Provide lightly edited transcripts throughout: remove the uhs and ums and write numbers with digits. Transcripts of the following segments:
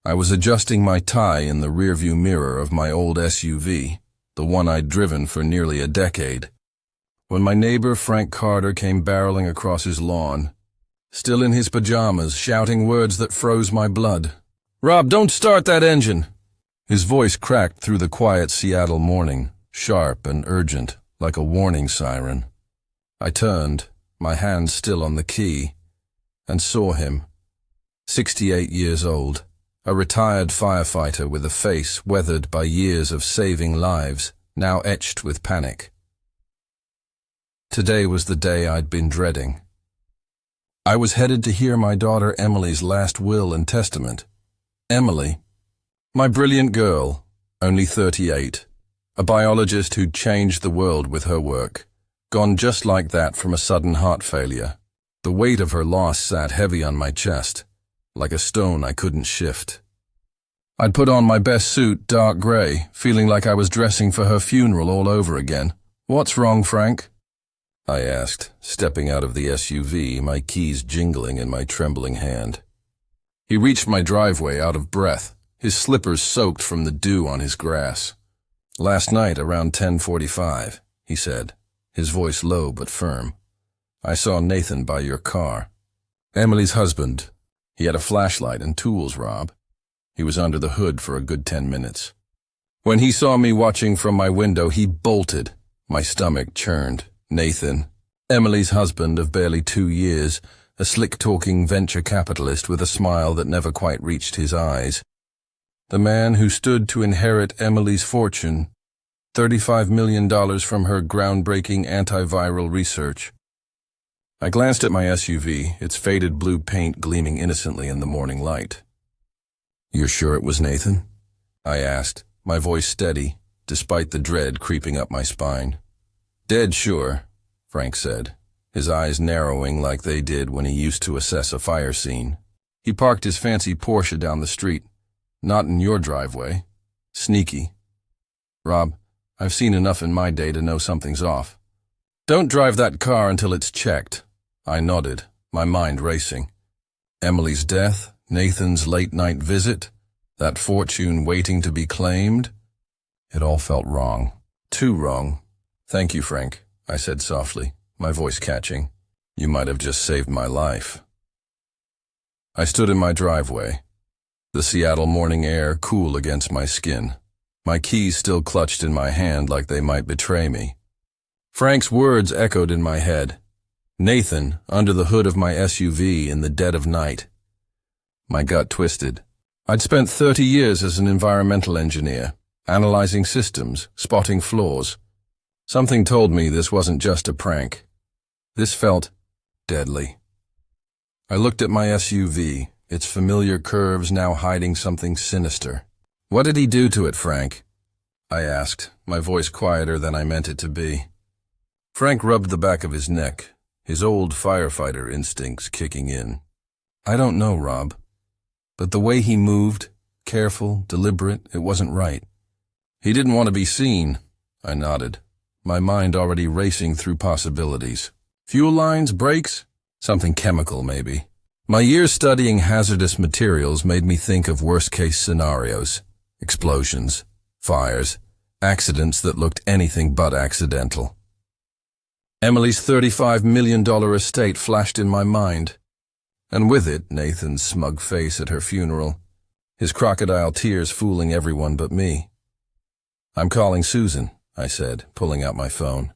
I was adjusting my tie in the rearview mirror of my old SUV, the one I'd driven for nearly a decade, when my neighbor Frank Carter came barreling across his lawn, still in his pajamas, shouting words that froze my blood. "Rob, don't start that engine!" His voice cracked through the quiet Seattle morning, sharp and urgent, like a warning siren. I turned, my hand still on the key, and saw him. 68 years old, a retired firefighter with a face weathered by years of saving lives, now etched with panic. Today was the day I'd been dreading. I was headed to hear my daughter Emily's last will and testament. Emily, my brilliant girl, only 38, a biologist who'd changed the world with her work, gone just like that from a sudden heart failure. The weight of her loss sat heavy on my chest, like a stone I couldn't shift. I'd put on my best suit, dark gray, feeling like I was dressing for her funeral all over again. "What's wrong, Frank?" I asked, stepping out of the SUV, my keys jingling in my trembling hand. He reached my driveway out of breath, his slippers soaked from the dew on his grass. "Last night, around 10:45, he said, his voice low but firm. "I saw Nathan by your car. Emily's husband. He had a flashlight and tools, Rob. He was under the hood for a good 10 minutes. When he saw me watching from my window, he bolted. My stomach churned. Nathan, Emily's husband of barely 2 years, a slick-talking venture capitalist with a smile that never quite reached his eyes. The man who stood to inherit Emily's fortune, $35 million from her groundbreaking antiviral research. I glanced at my SUV, its faded blue paint gleaming innocently in the morning light. "You're sure it was Nathan?" I asked, my voice steady, despite the dread creeping up my spine. "Dead sure," Frank said, his eyes narrowing like they did when he used to assess a fire scene. He parked his fancy Porsche down the street. "Not in your driveway. Sneaky. Rob, I've seen enough in my day to know something's off. Don't drive that car until it's checked." I nodded, my mind racing. Emily's death, Nathan's late-night visit, that fortune waiting to be claimed. It all felt wrong. Too wrong. "Thank you, Frank," I said softly, my voice catching. "You might have just saved my life." I stood in my driveway, the Seattle morning air cool against my skin, my keys still clutched in my hand like they might betray me. Frank's words echoed in my head. Nathan, under the hood of my SUV in the dead of night. My gut twisted. I'd spent 30 years as an environmental engineer, analyzing systems, spotting flaws. Something told me this wasn't just a prank. This felt deadly. I looked at my SUV, its familiar curves now hiding something sinister. "What did he do to it, Frank?" I asked, my voice quieter than I meant it to be. Frank rubbed the back of his neck, his old firefighter instincts kicking in. "I don't know, Rob. But the way he moved, careful, deliberate, it wasn't right. He didn't want to be seen." I nodded, my mind already racing through possibilities. "Fuel lines, brakes? Something chemical, maybe." My years studying hazardous materials made me think of worst-case scenarios. Explosions, fires, accidents that looked anything but accidental. Emily's $35 million estate flashed in my mind, and with it Nathan's smug face at her funeral, his crocodile tears fooling everyone but me. "I'm calling Susan," I said, pulling out my phone.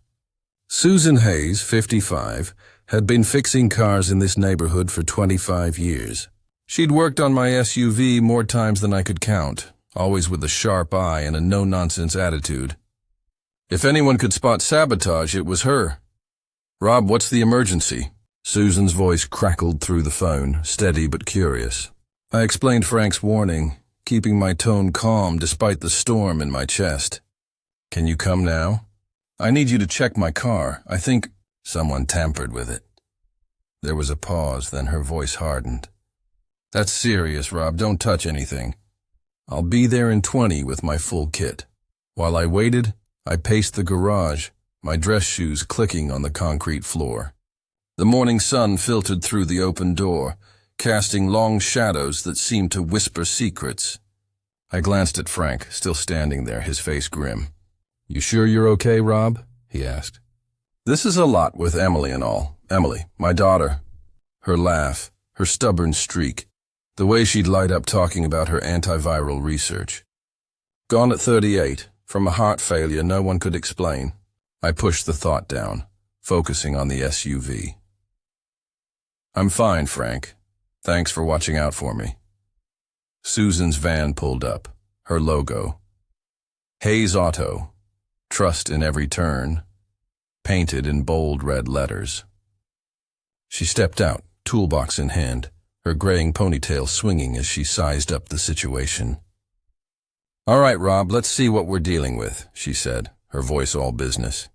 Susan Hayes, 55, had been fixing cars in this neighborhood for 25 years. She'd worked on my SUV more times than I could count, always with a sharp eye and a no-nonsense attitude. If anyone could spot sabotage, it was her. "Rob, what's the emergency?" Susan's voice crackled through the phone, steady but curious. I explained Frank's warning, keeping my tone calm despite the storm in my chest. "Can you come now? I need you to check my car. I think someone tampered with it." There was a pause, then her voice hardened. "That's serious, Rob. Don't touch anything. I'll be there in 20 with my full kit." While I waited, I paced the garage, my dress shoes clicking on the concrete floor. The morning sun filtered through the open door, casting long shadows that seemed to whisper secrets. I glanced at Frank, still standing there, his face grim. "You sure you're okay, Rob?" he asked. "This is a lot with Emily and all. Emily, my daughter." Her laugh, her stubborn streak, the way she'd light up talking about her antiviral research. Gone at 38, from a heart failure no one could explain. I pushed the thought down, focusing on the SUV. "I'm fine, Frank. Thanks for watching out for me." Susan's van pulled up, her logo. Hayes Auto, trust in every turn, painted in bold red letters. She stepped out, toolbox in hand, her graying ponytail swinging as she sized up the situation. "All right, Rob, let's see what we're dealing with," she said, her voice all business.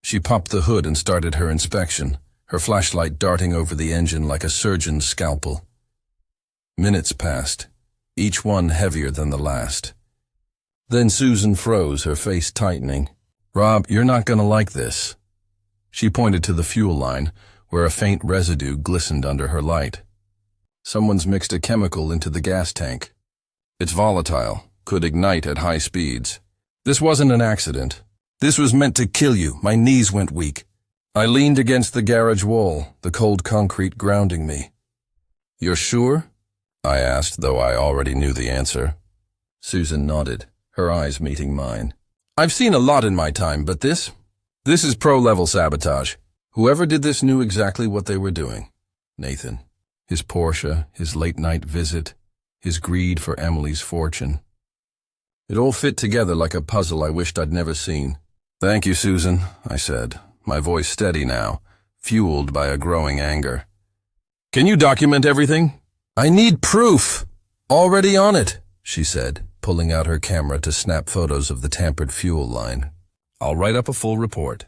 She popped the hood and started her inspection, her flashlight darting over the engine like a surgeon's scalpel. Minutes passed, each one heavier than the last. Then Susan froze, her face tightening. "Rob, you're not gonna like this." She pointed to the fuel line, where a faint residue glistened under her light. "Someone's mixed a chemical into the gas tank. It's volatile, could ignite at high speeds. This wasn't an accident. This was meant to kill you." My knees went weak. I leaned against the garage wall, the cold concrete grounding me. "You're sure?" I asked, though I already knew the answer. Susan nodded, her eyes meeting mine. "I've seen a lot in my time, but this is pro-level sabotage. Whoever did this knew exactly what they were doing." Nathan. His Porsche, his late-night visit, his greed for Emily's fortune. It all fit together like a puzzle I wished I'd never seen. "Thank you, Susan," I said, my voice steady now, fueled by a growing anger. "Can you document everything?" "I need proof. Already on it," she said, pulling out her camera to snap photos of the tampered fuel line. "I'll write up a full report."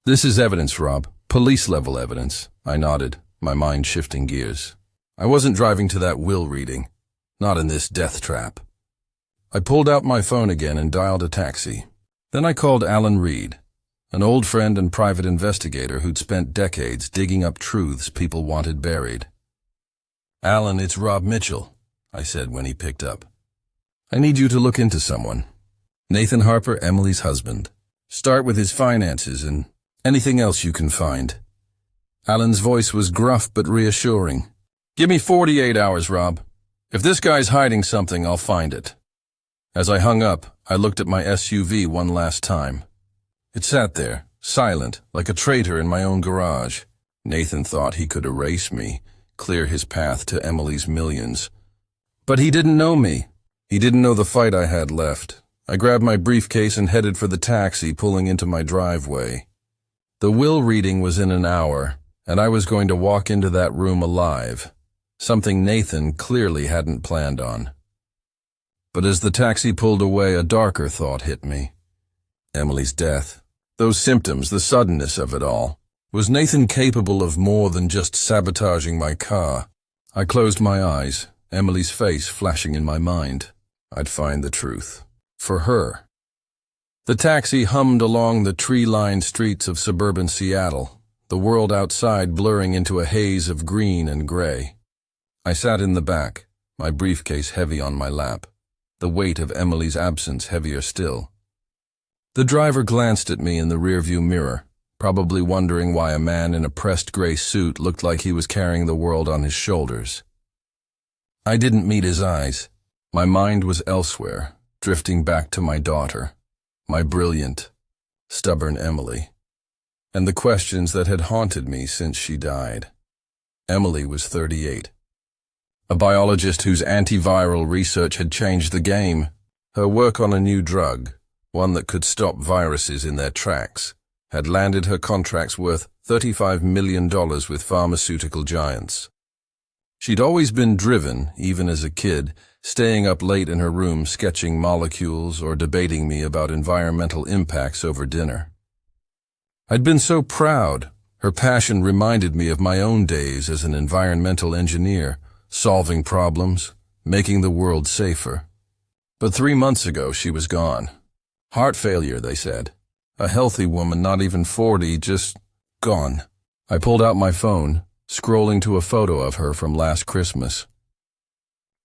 "This is evidence, Rob. Police-level evidence." I nodded, my mind shifting gears. I wasn't driving to that will reading. Not in this death trap. I pulled out my phone again and dialed a taxi. Then I called Alan Reed, an old friend and private investigator who'd spent decades digging up truths people wanted buried. "Alan, it's Rob Mitchell," I said when he picked up. "I need you to look into someone. Nathan Harper, Emily's husband. Start with his finances and anything else you can find." Alan's voice was gruff but reassuring. "Give me 48 hours, Rob. If this guy's hiding something, I'll find it." As I hung up, I looked at my SUV one last time. It sat there, silent, like a traitor in my own garage. Nathan thought he could erase me, clear his path to Emily's millions. But he didn't know me. He didn't know the fight I had left. I grabbed my briefcase and headed for the taxi pulling into my driveway. The will reading was in an hour, and I was going to walk into that room alive, something Nathan clearly hadn't planned on. But as the taxi pulled away, a darker thought hit me. Emily's death, those symptoms, the suddenness of it all. Was Nathan capable of more than just sabotaging my car? I closed my eyes, Emily's face flashing in my mind. I'd find the truth. For her. The taxi hummed along the tree-lined streets of suburban Seattle, the world outside blurring into a haze of green and gray. I sat in the back, my briefcase heavy on my lap, the weight of Emily's absence heavier still. The driver glanced at me in the rearview mirror, probably wondering why a man in a pressed gray suit looked like he was carrying the world on his shoulders. I didn't meet his eyes. My mind was elsewhere, drifting back to my daughter, my brilliant, stubborn Emily, and the questions that had haunted me since she died. Emily was 38. A biologist whose antiviral research had changed the game. Her work on a new drug, one that could stop viruses in their tracks, had landed her contracts worth $35 million with pharmaceutical giants. She'd always been driven, even as a kid, staying up late in her room sketching molecules or debating me about environmental impacts over dinner. I'd been so proud. Her passion reminded me of my own days as an environmental engineer, solving problems, making the world safer. But 3 months ago, she was gone. Heart failure, they said. A healthy woman, not even 40, just gone. I pulled out my phone, scrolling to a photo of her from last Christmas.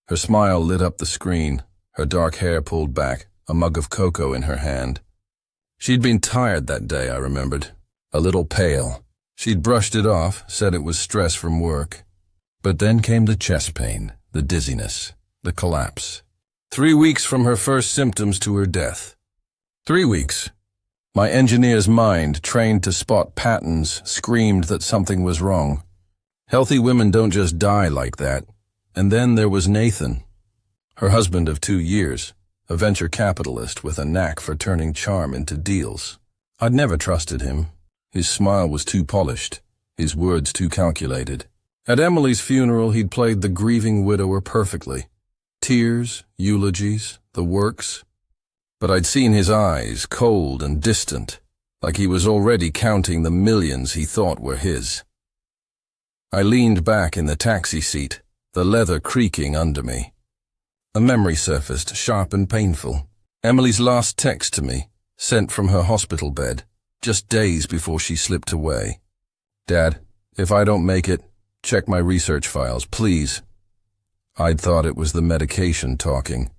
Her smile lit up the screen, her dark hair pulled back, a mug of cocoa in her hand. She'd been tired that day, I remembered, a little pale. She'd brushed it off, said it was stress from work. But then came the chest pain, the dizziness, the collapse. 3 weeks from her first symptoms to her death. 3 weeks. My engineer's mind, trained to spot patterns, screamed that something was wrong. Healthy women don't just die like that. And then there was Nathan, her husband of 2 years, a venture capitalist with a knack for turning charm into deals. I'd never trusted him. His smile was too polished, his words too calculated. At Emily's funeral, he'd played the grieving widower perfectly. Tears, eulogies, the works. But I'd seen his eyes, cold and distant, like he was already counting the millions he thought were his. I leaned back in the taxi seat, the leather creaking under me. A memory surfaced, sharp and painful. Emily's last text to me, sent from her hospital bed, just days before she slipped away. "Dad, if I don't make it, check my research files, please." I'd thought it was the medication talking,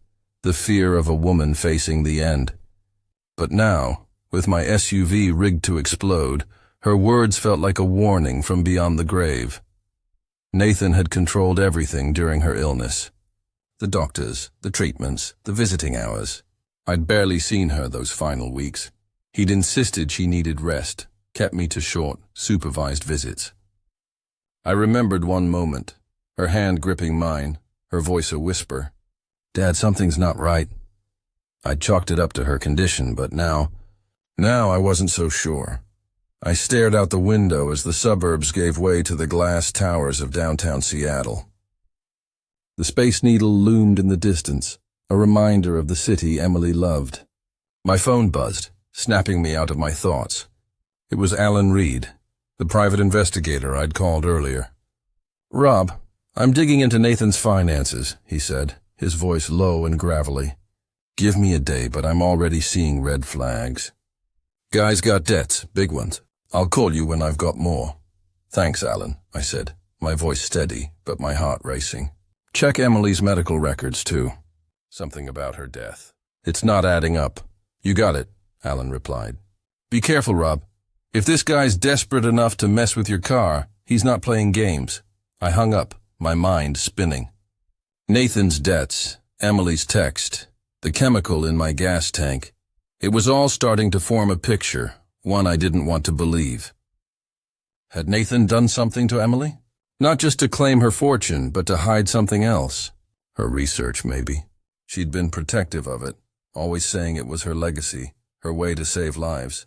the fear of a woman facing the end. But now, with my SUV rigged to explode, her words felt like a warning from beyond the grave. Nathan had controlled everything during her illness. The doctors, the treatments, the visiting hours. I'd barely seen her those final weeks. He'd insisted she needed rest, kept me to short, supervised visits. I remembered one moment, her hand gripping mine, her voice a whisper. "Dad, something's not right." I'd chalked it up to her condition, but now I wasn't so sure. I stared out the window as the suburbs gave way to the glass towers of downtown Seattle. The Space Needle loomed in the distance, a reminder of the city Emily loved. My phone buzzed, snapping me out of my thoughts. It was Alan Reed, the private investigator I'd called earlier. "Rob, I'm digging into Nathan's finances," he said, his voice low and gravelly. "Give me a day, but I'm already seeing red flags. Guy's got debts, big ones. I'll call you when I've got more." "Thanks, Alan," I said, my voice steady, but my heart racing. "Check Emily's medical records, too. Something about her death. It's not adding up." "You got it," Alan replied. "Be careful, Rob. If this guy's desperate enough to mess with your car, he's not playing games." I hung up, my mind spinning. Nathan's debts, Emily's text, the chemical in my gas tank. It was all starting to form a picture, one I didn't want to believe. Had Nathan done something to Emily? Not just to claim her fortune, but to hide something else. Her research, maybe. She'd been protective of it, always saying it was her legacy, her way to save lives.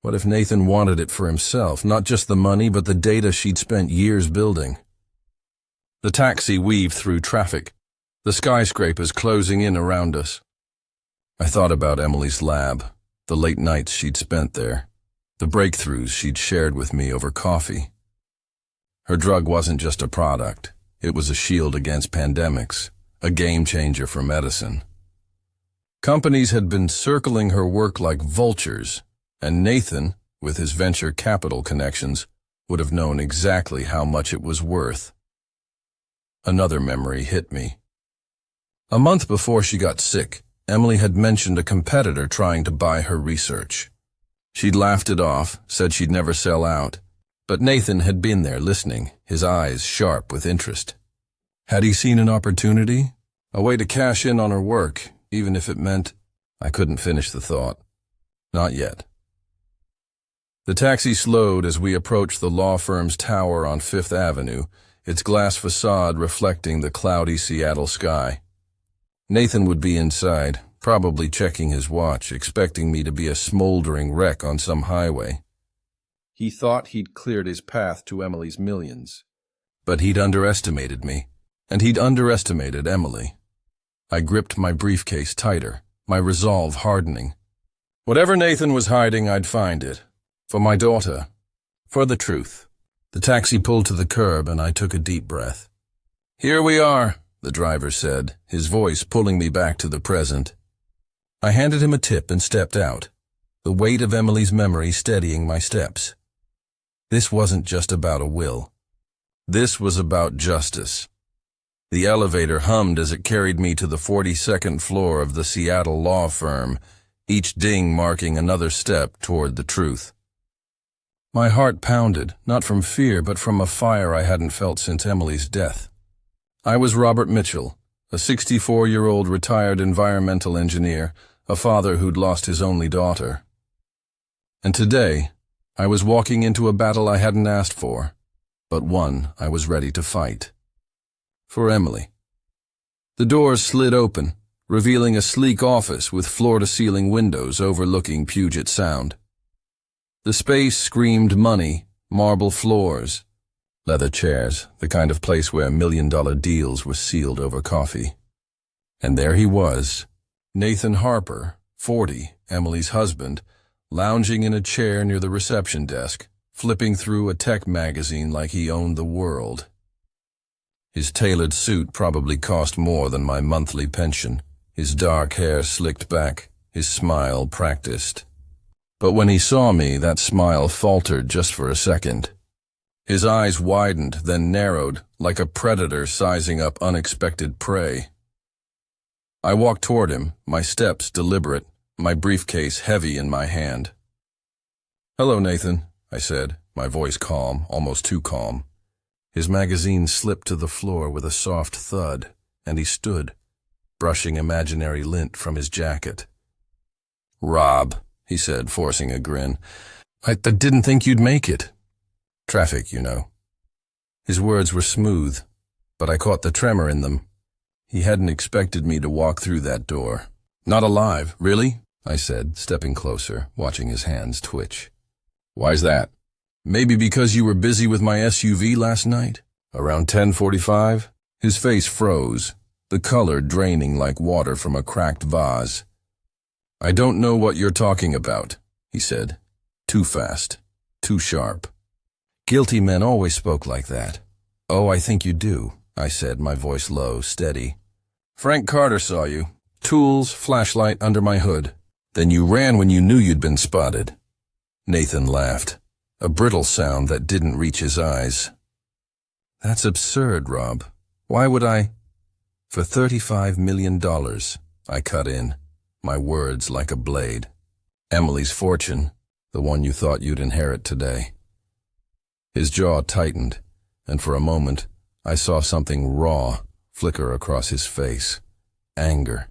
What if Nathan wanted it for himself, not just the money, but the data she'd spent years building? The taxi weaved through traffic, the skyscrapers closing in around us. I thought about Emily's lab, the late nights she'd spent there, the breakthroughs she'd shared with me over coffee. Her drug wasn't just a product, it was a shield against pandemics, a game changer for medicine. Companies had been circling her work like vultures, and Nathan, with his venture capital connections, would have known exactly how much it was worth. Another memory hit me. A month before she got sick, Emily had mentioned a competitor trying to buy her research. She'd laughed it off, said she'd never sell out, but Nathan had been there listening, his eyes sharp with interest. Had he seen an opportunity? A way to cash in on her work, even if it meant... I couldn't finish the thought. Not yet. The taxi slowed as we approached the law firm's tower on Fifth Avenue, its glass facade reflecting the cloudy Seattle sky. Nathan would be inside, probably checking his watch, expecting me to be a smoldering wreck on some highway. He thought he'd cleared his path to Emily's millions. But he'd underestimated me, and he'd underestimated Emily. I gripped my briefcase tighter, my resolve hardening. Whatever Nathan was hiding, I'd find it. For my daughter. For the truth. The taxi pulled to the curb and I took a deep breath. "Here we are," the driver said, his voice pulling me back to the present. I handed him a tip and stepped out, the weight of Emily's memory steadying my steps. This wasn't just about a will. This was about justice. The elevator hummed as it carried me to the 42nd floor of the Seattle law firm, each ding marking another step toward the truth. My heart pounded, not from fear, but from a fire I hadn't felt since Emily's death. I was Robert Mitchell, a 64-year-old retired environmental engineer, a father who'd lost his only daughter. And today, I was walking into a battle I hadn't asked for, but one I was ready to fight. For Emily. The doors slid open, revealing a sleek office with floor-to-ceiling windows overlooking Puget Sound. The space screamed money, marble floors, leather chairs, the kind of place where million-dollar deals were sealed over coffee. And there he was, Nathan Harper, 40, Emily's husband, lounging in a chair near the reception desk, flipping through a tech magazine like he owned the world. His tailored suit probably cost more than my monthly pension, his dark hair slicked back, his smile practiced. But when he saw me, that smile faltered just for a second. His eyes widened, then narrowed, like a predator sizing up unexpected prey. I walked toward him, my steps deliberate, my briefcase heavy in my hand. "Hello, Nathan," I said, my voice calm, almost too calm. His magazine slipped to the floor with a soft thud, and he stood, brushing imaginary lint from his jacket. "Rob," he said, forcing a grin, I didn't think you'd make it. Traffic, you know." His words were smooth, but I caught the tremor in them. He hadn't expected me to walk through that door. "Not alive, really?" I said, stepping closer, watching his hands twitch. "Why's that?" "Maybe because you were busy with my SUV last night? Around 10:45? His face froze, the color draining like water from a cracked vase. "I don't know what you're talking about," he said. Too fast, too sharp. Guilty men always spoke like that. "Oh, I think you do," I said, my voice low, steady. "Frank Carter saw you. Tools, flashlight under my hood. Then you ran when you knew you'd been spotted." Nathan laughed, a brittle sound that didn't reach his eyes. "That's absurd, Rob. Why would I—" "For $35 million, I cut in, my words like a blade. "Emily's fortune, the one you thought you'd inherit today." His jaw tightened, and for a moment I saw something raw flicker across his face. Anger,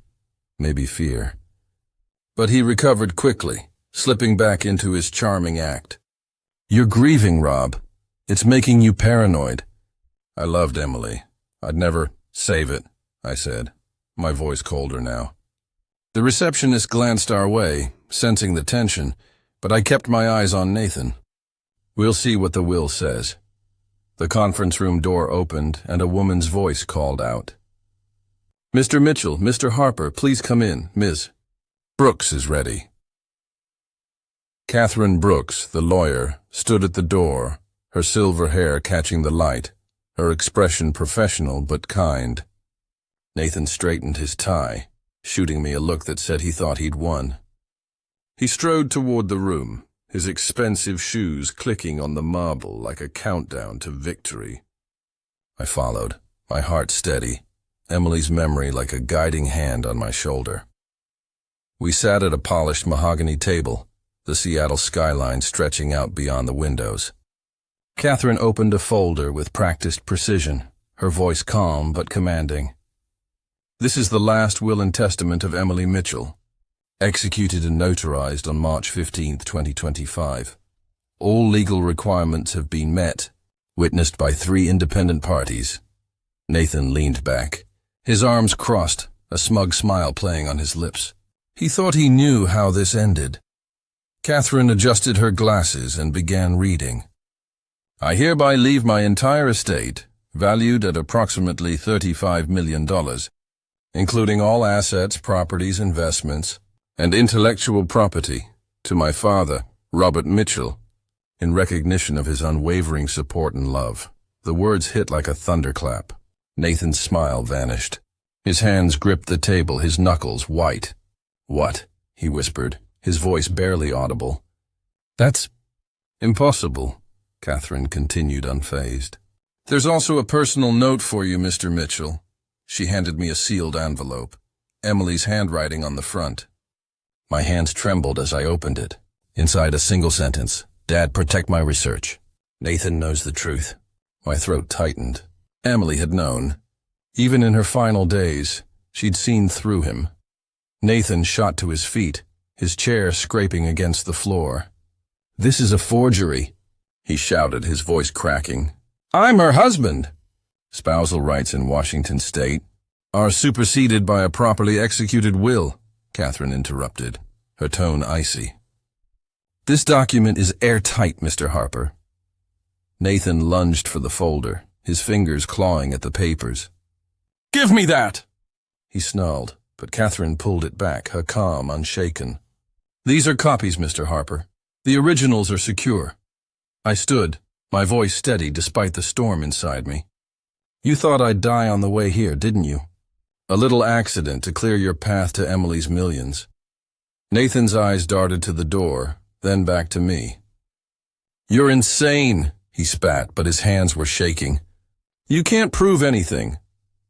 maybe fear. But he recovered quickly, slipping back into his charming act. "You're grieving, Rob. It's making you paranoid." "I loved Emily. I'd never—" "Save it," I said, my voice colder now. The receptionist glanced our way, sensing the tension, but I kept my eyes on Nathan. "We'll see what the will says." The conference room door opened, and a woman's voice called out. "Mr. Mitchell, Mr. Harper, please come in, Ms. Brooks is ready." Catherine Brooks, the lawyer, stood at the door, her silver hair catching the light, her expression professional but kind. Nathan straightened his tie, shooting me a look that said he thought he'd won. He strode toward the room, his expensive shoes clicking on the marble like a countdown to victory. I followed, my heart steady, Emily's memory like a guiding hand on my shoulder. We sat at a polished mahogany table, the Seattle skyline stretching out beyond the windows. Catherine opened a folder with practiced precision, her voice calm but commanding. "This is the last will and testament of Emily Mitchell, executed and notarized on March 15, 2025. All legal requirements have been met, witnessed by 3 independent parties." Nathan leaned back, his arms crossed, a smug smile playing on his lips. He thought he knew how this ended. Catherine adjusted her glasses and began reading. "I hereby leave my entire estate, valued at approximately $35 million, including all assets, properties, investments, and intellectual property, to my father, Robert Mitchell, in recognition of his unwavering support and love." The words hit like a thunderclap. Nathan's smile vanished. His hands gripped the table, his knuckles white. "What?" he whispered, his voice barely audible. "That's impossible," Catherine continued unfazed. There's also a personal note for you, Mr. Mitchell. She handed me a sealed envelope, Emily's handwriting on the front. My hands trembled as I opened it. Inside a single sentence, Dad, protect my research. Nathan knows the truth. My throat tightened. Emily had known. Even in her final days, she'd seen through him. Nathan shot to his feet, his chair scraping against the floor. This is a forgery, he shouted, his voice cracking. I'm her husband. Spousal rights in Washington state are superseded by a properly executed will, Catherine interrupted, her tone icy. This document is airtight, Mr. Harper. Nathan lunged for the folder, his fingers clawing at the papers. Give me that! He snarled, but Catherine pulled it back, her calm unshaken. These are copies, Mr. Harper. The originals are secure. I stood, my voice steady despite the storm inside me. You thought I'd die on the way here, didn't you? A little accident to clear your path to Emily's millions. Nathan's eyes darted to the door, then back to me. You're insane, he spat, but his hands were shaking. You can't prove anything.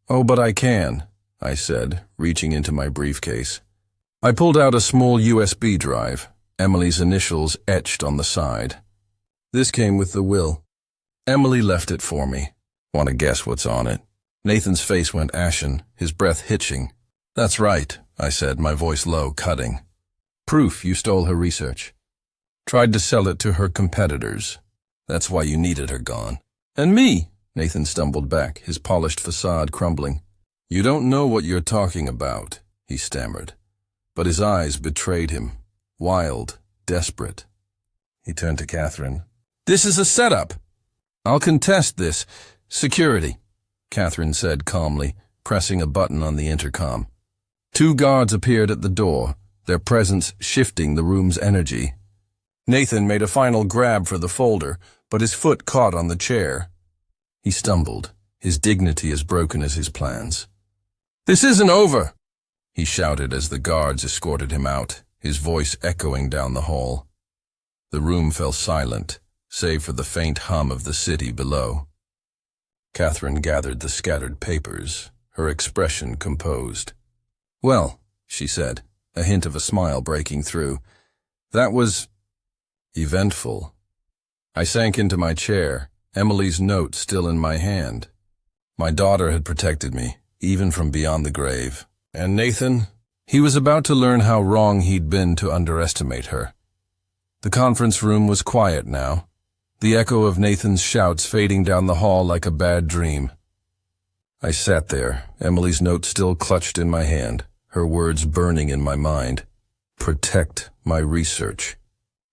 Oh, but I can, I said, reaching into my briefcase. I pulled out a small USB drive, Emily's initials etched on the side. This came with the will. Emily left it for me. Want to guess what's on it? Nathan's face went ashen, his breath hitching. That's right, I said, my voice low, cutting. Proof you stole her research. Tried to sell it to her competitors. That's why you needed her gone. And me, Nathan stumbled back, his polished facade crumbling. You don't know what you're talking about, he stammered. But his eyes betrayed him. Wild, desperate. He turned to Catherine. This is a setup. I'll contest this. Security, Catherine said calmly, pressing a button on the intercom. 2 guards appeared at the door, their presence shifting the room's energy. Nathan made a final grab for the folder, but his foot caught on the chair. He stumbled, his dignity as broken as his plans. This isn't over, he shouted as the guards escorted him out, his voice echoing down the hall. The room fell silent, save for the faint hum of the city below. Catherine gathered the scattered papers, her expression composed. Well, she said, a hint of a smile breaking through. That was eventful. I sank into my chair, Emily's note still in my hand. My daughter had protected me, even from beyond the grave. And Nathan, he was about to learn how wrong he'd been to underestimate her. The conference room was quiet now, the echo of Nathan's shouts fading down the hall like a bad dream. I sat there, Emily's note still clutched in my hand, her words burning in my mind. Protect my research.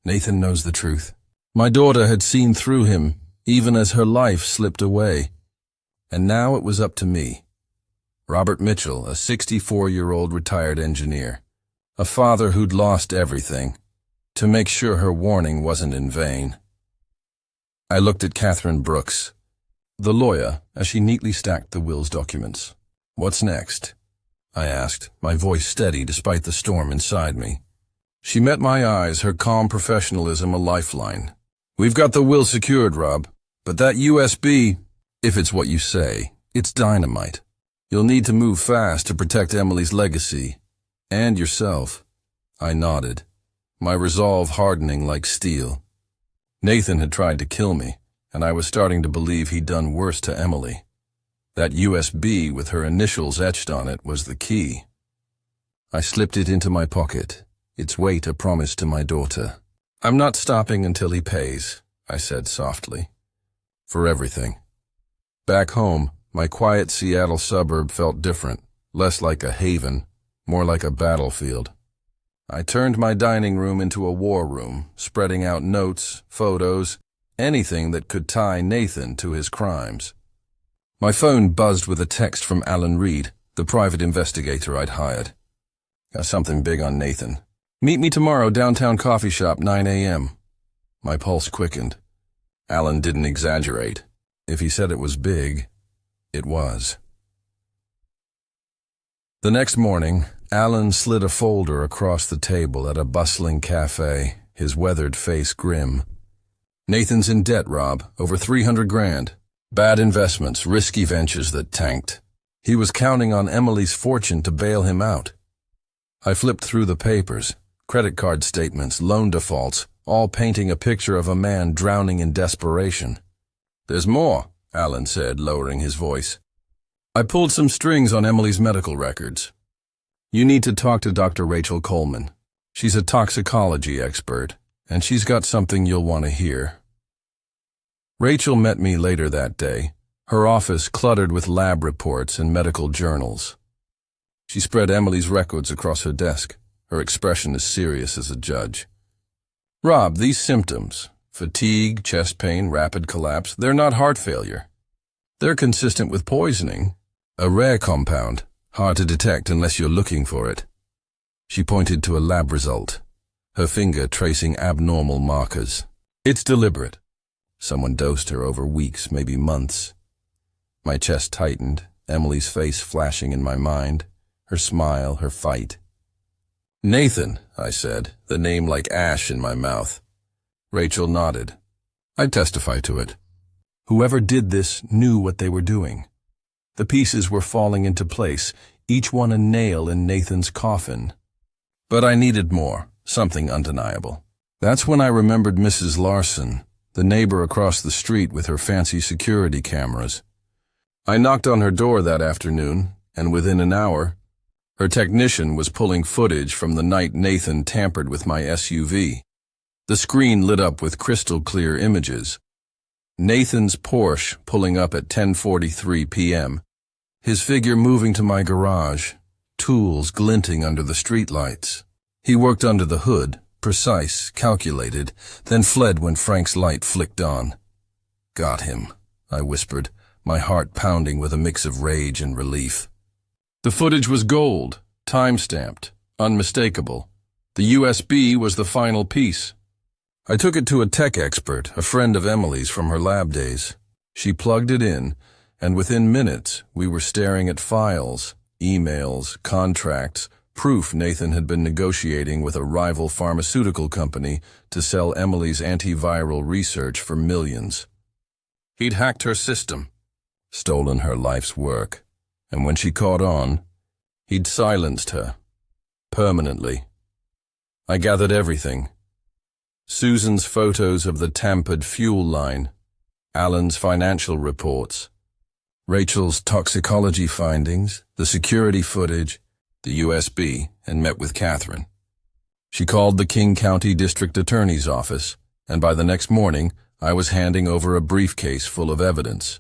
Nathan knows the truth. My daughter had seen through him, even as her life slipped away. And now it was up to me. Robert Mitchell, a 64-year-old retired engineer, a father who'd lost everything, to make sure her warning wasn't in vain. I looked at Catherine Brooks, the lawyer, as she neatly stacked the will's documents. What's next? I asked, my voice steady despite the storm inside me. She met my eyes, her calm professionalism a lifeline. We've got the will secured, Rob, but that USB, if it's what you say, it's dynamite. You'll need to move fast to protect Emily's legacy, and yourself. I nodded, my resolve hardening like steel. Nathan had tried to kill me, and I was starting to believe he'd done worse to Emily. That USB with her initials etched on it was the key. I slipped it into my pocket, its weight a promise to my daughter. I'm not stopping until he pays, I said softly. For everything. Back home, my quiet Seattle suburb felt different, less like a haven, more like a battlefield. I turned my dining room into a war room, spreading out notes, photos, anything that could tie Nathan to his crimes. My phone buzzed with a text from Alan Reed, the private investigator I'd hired. Got something big on Nathan. Meet me tomorrow, downtown coffee shop, 9 a.m. My pulse quickened. Alan didn't exaggerate. If he said it was big, it was. The next morning, Alan slid a folder across the table at a bustling cafe, his weathered face grim. Nathan's in debt, Rob, over 300 grand. Bad investments, risky ventures that tanked. He was counting on Emily's fortune to bail him out. I flipped through the papers, credit card statements, loan defaults, all painting a picture of a man drowning in desperation. "There's more," Alan said, lowering his voice. "I pulled some strings on Emily's medical records. You need to talk to Dr. Rachel Coleman. She's a toxicology expert, and she's got something you'll want to hear." Rachel met me later that day, her office cluttered with lab reports and medical journals. She spread Emily's records across her desk, her expression as serious as a judge. "Rob, these symptoms, fatigue, chest pain, rapid collapse, they're not heart failure. They're consistent with poisoning, a rare compound, hard to detect unless you're looking for it." She pointed to a lab result, her finger tracing abnormal markers. "It's deliberate. Someone dosed her over weeks, maybe months." My chest tightened, Emily's face flashing in my mind, her smile, her fight. "Nathan," I said, the name like ash in my mouth. Rachel nodded. "I testify to it. Whoever did this knew what they were doing. The pieces were falling into place, each one a nail in Nathan's coffin. But I needed more, something undeniable. That's when I remembered Mrs. Larson, the neighbor across the street with her fancy security cameras. I knocked on her door that afternoon, and within an hour, her technician was pulling footage from the night Nathan tampered with my SUV. The screen lit up with crystal-clear images. Nathan's Porsche pulling up at 10:43 p.m., his figure moving to my garage, tools glinting under the streetlights. He worked under the hood, precise, calculated, then fled when Frank's light flicked on. "Got him," I whispered, my heart pounding with a mix of rage and relief. The footage was gold, time-stamped, unmistakable. The USB was the final piece. I took it to a tech expert, a friend of Emily's from her lab days. She plugged it in, and within minutes we were staring at files, emails, contracts, proof Nathan had been negotiating with a rival pharmaceutical company to sell Emily's antiviral research for millions. He'd hacked her system, stolen her life's work, and when she caught on, he'd silenced her, permanently. I gathered everything. Susan's photos of the tampered fuel line, Alan's financial reports, Rachel's toxicology findings, the security footage, the USB, and met with Catherine. She called the King County District Attorney's office, and by the next morning, I was handing over a briefcase full of evidence.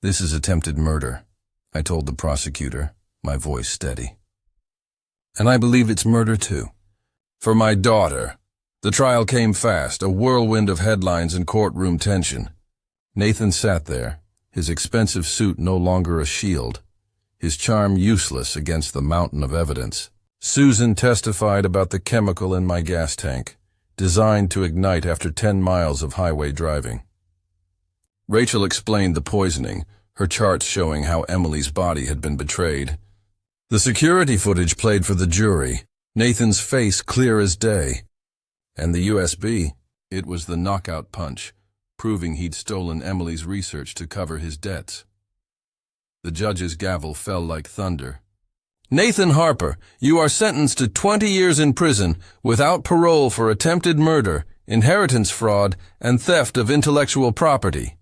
"This is attempted murder," I told the prosecutor, my voice steady. "And I believe it's murder too. For my daughter." The trial came fast, a whirlwind of headlines and courtroom tension. Nathan sat there, his expensive suit no longer a shield, his charm useless against the mountain of evidence. Susan testified about the chemical in my gas tank, designed to ignite after 10 miles of highway driving. Rachel explained the poisoning, her charts showing how Emily's body had been betrayed. The security footage played for the jury, Nathan's face clear as day. And the USB, it was the knockout punch, proving he'd stolen Emily's research to cover his debts. The judge's gavel fell like thunder. "Nathan Harper, you are sentenced to 20 years in prison without parole for attempted murder, inheritance fraud, and theft of intellectual property."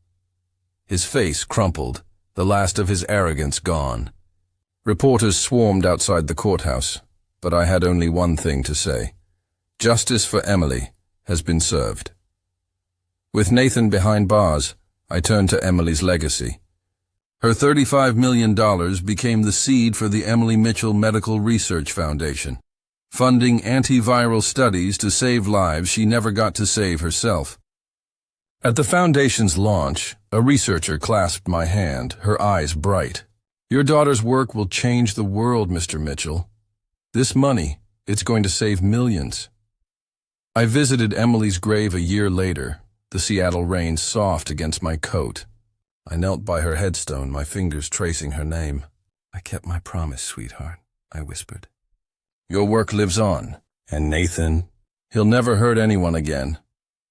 His face crumpled, the last of his arrogance gone. Reporters swarmed outside the courthouse, but I had only one thing to say. Justice for Emily has been served. With Nathan behind bars, I turned to Emily's legacy. Her $35 million became the seed for the Emily Mitchell Medical Research Foundation, funding antiviral studies to save lives she never got to save herself. At the foundation's launch, a researcher clasped my hand, her eyes bright. "Your daughter's work will change the world, Mr. Mitchell. This money, it's going to save millions." I visited Emily's grave a year later, the Seattle rain soft against my coat. I knelt by her headstone, my fingers tracing her name. "I kept my promise, sweetheart," I whispered. "Your work lives on, and Nathan, he'll never hurt anyone again."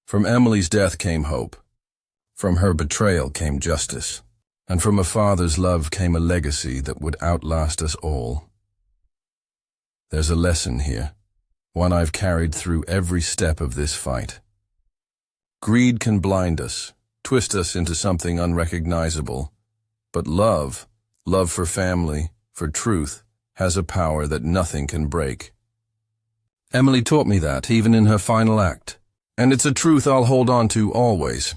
From Emily's death came hope. From her betrayal came justice, and from a father's love came a legacy that would outlast us all. There's a lesson here, one I've carried through every step of this fight. Greed can blind us, twist us into something unrecognizable, but love for family, for truth, has a power that nothing can break. Emily taught me that, even in her final act, and it's a truth I'll hold on to always.